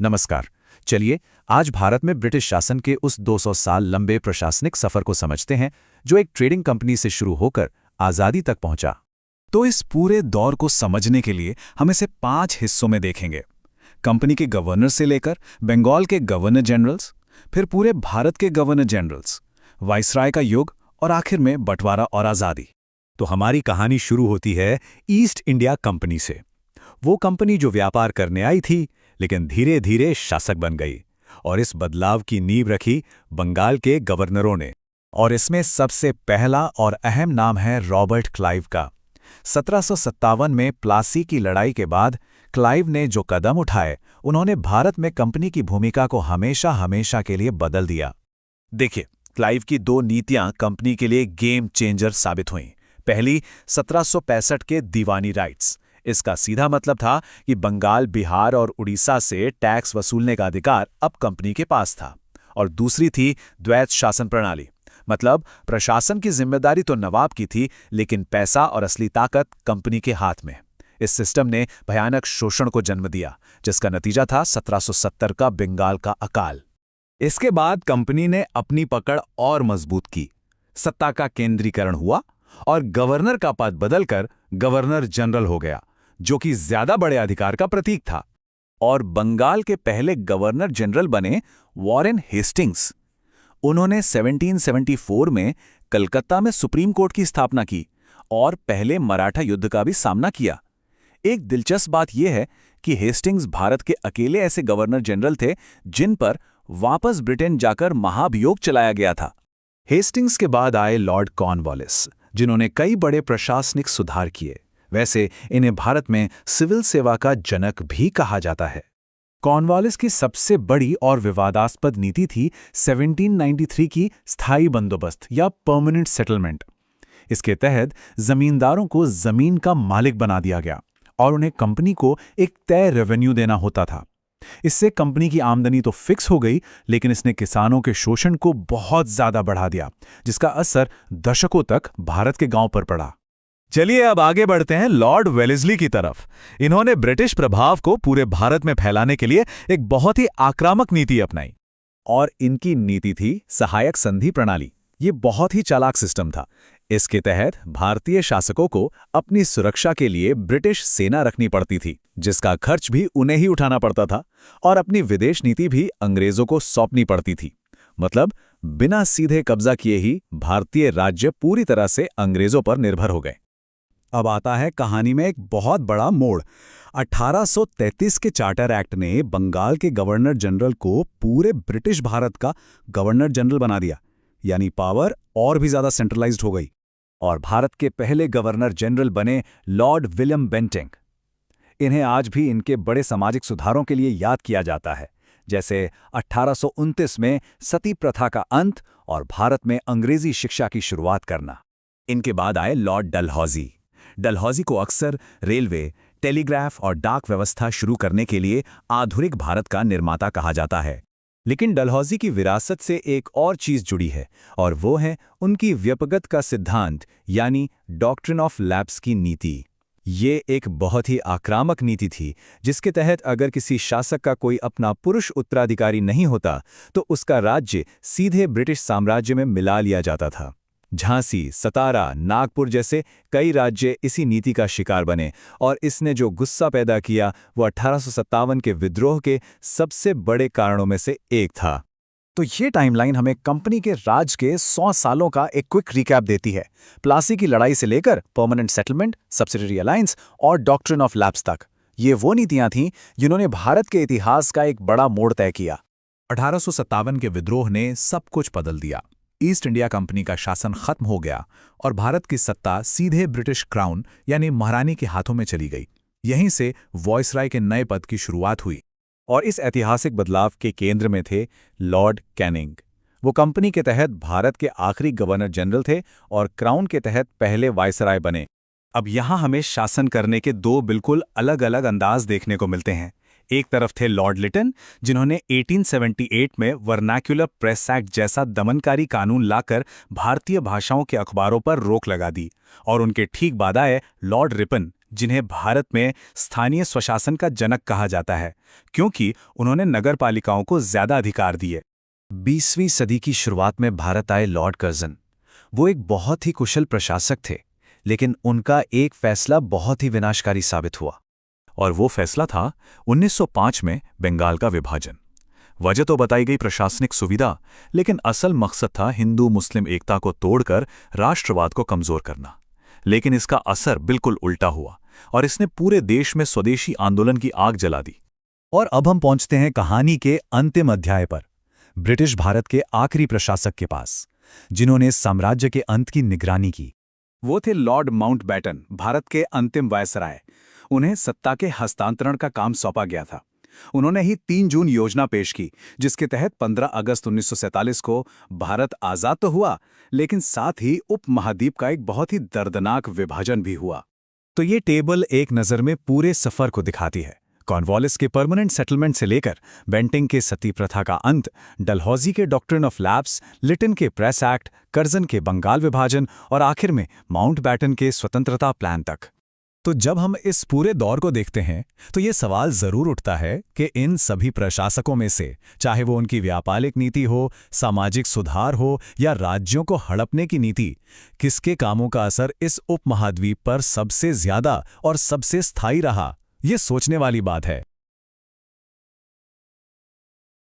नमस्कार। चलिए आज भारत में ब्रिटिश शासन के उस 200 साल लंबे प्रशासनिक सफर को समझते हैं जो एक ट्रेडिंग कंपनी से शुरू होकर आज़ादी तक पहुंचा। तो इस पूरे दौर को समझने के लिए हम इसे 5 हिस्सों में देखेंगे। कंपनी के गवर्नर से लेकर बंगाल के गवर्नर जनरल्स, फिर पूरे भारत के गवर्नर जनरल्स, वाइसराय का युग और आखिर में बंटवारा और आज़ादी। तो हमारी कहानी शुरू होती है ईस्ट इंडिया कंपनी से। वो कंपनी जो व्यापार करने आई थी लेकिन धीरे धीरे शासक बन गई, और इस बदलाव की नींव रखी बंगाल के गवर्नरों ने। और इसमें सबसे पहला और अहम नाम है रॉबर्ट क्लाइव का। 1757 में प्लासी की लड़ाई के बाद क्लाइव ने जो कदम उठाए, उन्होंने भारत में कंपनी की भूमिका को हमेशा हमेशा के लिए बदल दिया। देखिए, क्लाइव की 2 नीतियां कंपनी के लिए गेम चेंजर साबित हुईं। पहली, 1765 के दीवानी राइट्स। इसका सीधा मतलब था कि बंगाल, बिहार और उड़ीसा से टैक्स वसूलने का अधिकार अब कंपनी के पास था। और दूसरी थी द्वैत शासन प्रणाली, मतलब प्रशासन की जिम्मेदारी तो नवाब की थी, लेकिन पैसा और असली ताकत कंपनी के हाथ में। इस सिस्टम ने भयानक शोषण को जन्म दिया, जिसका नतीजा था 1770 का बंगाल का अकाल। इसके बाद कंपनी ने अपनी पकड़ और मजबूत की, सत्ता का केंद्रीकरण हुआ और गवर्नर का पद बदलकर गवर्नर जनरल हो गया, जो कि ज्यादा बड़े अधिकार का प्रतीक था। और बंगाल के पहले गवर्नर जनरल बने वॉरेन हेस्टिंग्स। उन्होंने 1774 में कलकत्ता में सुप्रीम कोर्ट की स्थापना की और पहले मराठा युद्ध का भी सामना किया। एक दिलचस्प बात यह है कि हेस्टिंग्स भारत के अकेले ऐसे गवर्नर जनरल थे जिन पर वापस ब्रिटेन जाकर महाभियोग चलाया गया था। हेस्टिंग्स के बाद आए लॉर्ड कॉर्नवालिस, जिन्होंने कई बड़े प्रशासनिक सुधार किए। वैसे इन्हें भारत में सिविल सेवा का जनक भी कहा जाता है। कॉर्नवालिस की सबसे बड़ी और विवादास्पद नीति थी 1793 की स्थायी बंदोबस्त या परमानेंट सेटलमेंट। इसके तहत जमींदारों को जमीन का मालिक बना दिया गया और उन्हें कंपनी को एक तय रेवेन्यू देना होता था। इससे कंपनी की आमदनी तो फिक्स हो गई, लेकिन इसने किसानों के शोषण को बहुत ज्यादा बढ़ा दिया, जिसका असर दशकों तक भारत के गांव पर पड़ा। चलिए अब आगे बढ़ते हैं लॉर्ड वेलेस्ली की तरफ। इन्होंने ब्रिटिश प्रभाव को पूरे भारत में फैलाने के लिए एक बहुत ही आक्रामक नीति अपनाई, और इनकी नीति थी सहायक संधि प्रणाली। ये बहुत ही चालाक सिस्टम था। इसके तहत भारतीय शासकों को अपनी सुरक्षा के लिए ब्रिटिश सेना रखनी पड़ती थी, जिसका खर्च भी उन्हें ही उठाना पड़ता था, और अपनी विदेश नीति भी अंग्रेजों को सौंपनी पड़ती थी। मतलब बिना सीधे कब्जा किए ही भारतीय राज्य पूरी तरह से अंग्रेजों पर निर्भर हो गए। अब आता है कहानी में एक बहुत बड़ा मोड़। 1833 के चार्टर एक्ट ने बंगाल के गवर्नर जनरल को पूरे ब्रिटिश भारत का गवर्नर जनरल बना दिया, यानी पावर और भी ज्यादा सेंट्रलाइज्ड हो गई। और भारत के पहले गवर्नर जनरल बने लॉर्ड विलियम बेंटिंग। इन्हें आज भी इनके बड़े सामाजिक सुधारों के लिए याद किया जाता है, जैसे 1829 में सती प्रथा का अंत और भारत में अंग्रेजी शिक्षा की शुरुआत करना। इनके बाद आए लॉर्ड डलहौजी। डलहौजी को अक्सर रेलवे, टेलीग्राफ और डाक व्यवस्था शुरू करने के लिए आधुनिक भारत का निर्माता कहा जाता है। लेकिन डलहौजी की विरासत से एक और चीज जुड़ी है, और वो है उनकी व्यपगत का सिद्धांत, यानी डॉक्ट्रिन ऑफ लैप्स की नीति। ये एक बहुत ही आक्रामक नीति थी, जिसके तहत अगर किसी शासक का कोई अपना पुरुष उत्तराधिकारी नहीं होता तो उसका राज्य सीधे ब्रिटिश साम्राज्य में मिला लिया जाता था। झांसी, सतारा, नागपुर जैसे कई राज्य इसी नीति का शिकार बने, और इसने जो गुस्सा पैदा किया वो 1857 के विद्रोह के सबसे बड़े कारणों में से एक था। तो ये टाइमलाइन हमें कंपनी के राज के 100 सालों का एक क्विक रिकैप देती है, प्लासी की लड़ाई से लेकर परमानेंट सेटलमेंट, सब्सिडरी अलायंस और डॉक्ट्रिन ऑफ लैप्स तक। ये वो नीतियां थीं जिन्होंने भारत के इतिहास का एक बड़ा मोड़ तय किया। 1857 के विद्रोह ने सब कुछ बदल दिया। ईस्ट इंडिया कंपनी का शासन खत्म हो गया और भारत की सत्ता सीधे ब्रिटिश क्राउन यानी महारानी के हाथों में चली गई। यहीं से वॉइसराय के नए पद की शुरुआत हुई। और इस ऐतिहासिक बदलाव के केंद्र में थे लॉर्ड कैनिंग। वो कंपनी के तहत भारत के आखिरी गवर्नर जनरल थे और क्राउन के तहत पहले वाइसराय बने। अब यहाँ हमें शासन करने के 2 बिल्कुल अलग अलग अंदाज देखने को मिलते हैं। एक तरफ थे लॉर्ड लिटन, जिन्होंने 1878 में वर्नाक्युलर प्रेस एक्ट जैसा दमनकारी कानून लाकर भारतीय भाषाओं के अखबारों पर रोक लगा दी, और उनके ठीक बाद आए लॉर्ड रिपन, जिन्हें भारत में स्थानीय स्वशासन का जनक कहा जाता है, क्योंकि उन्होंने नगरपालिकाओं को ज्यादा अधिकार दिए। 20वीं सदी की शुरुआत में भारत आए लॉर्ड कर्जन। वो एक बहुत ही कुशल प्रशासक थे, लेकिन उनका एक फैसला बहुत ही विनाशकारी साबित हुआ। और वो फैसला था 1905 में बंगाल का विभाजन। वजह तो बताई गई प्रशासनिक सुविधा, लेकिन असल मकसद था हिंदू मुस्लिम एकता को तोड़कर राष्ट्रवाद को कमजोर करना। लेकिन इसका असर बिल्कुल उल्टा हुआ और इसने पूरे देश में स्वदेशी आंदोलन की आग जला दी। और अब हम पहुंचते हैं कहानी के अंतिम अध्याय पर, ब्रिटिश भारत के आखिरी प्रशासक के पास, जिन्होंने साम्राज्य के अंत की निगरानी की। वो थे लॉर्ड माउंटबेटन, भारत के अंतिम वायसराय। उन्हें सत्ता के हस्तांतरण का काम सौंपा गया था। उन्होंने ही 3 जून योजना पेश की, जिसके तहत 15 अगस्त 1947 को भारत आजाद तो हुआ, लेकिन साथ ही उपमहाद्वीप का एक बहुत ही दर्दनाक विभाजन भी हुआ। तो ये टेबल एक नज़र में पूरे सफर को दिखाती है। कॉर्नवालिस के परमानेंट सेटलमेंट से लेकर बेंटिंग के सती प्रथा का अंत, डलहौजी के डॉक्ट्रिन ऑफ लैप्स, लिटन के प्रेस एक्ट, कर्जन के बंगाल विभाजन और आखिर में माउंटबेटन के स्वतंत्रता प्लान तक। तो जब हम इस पूरे दौर को देखते हैं तो ये सवाल जरूर उठता है कि इन सभी प्रशासकों में से, चाहे वो उनकी व्यापारिक नीति हो, सामाजिक सुधार हो या राज्यों को हड़पने की नीति, किसके कामों का असर इस उपमहाद्वीप पर सबसे ज्यादा और सबसे स्थायी रहा, ये सोचने वाली बात है।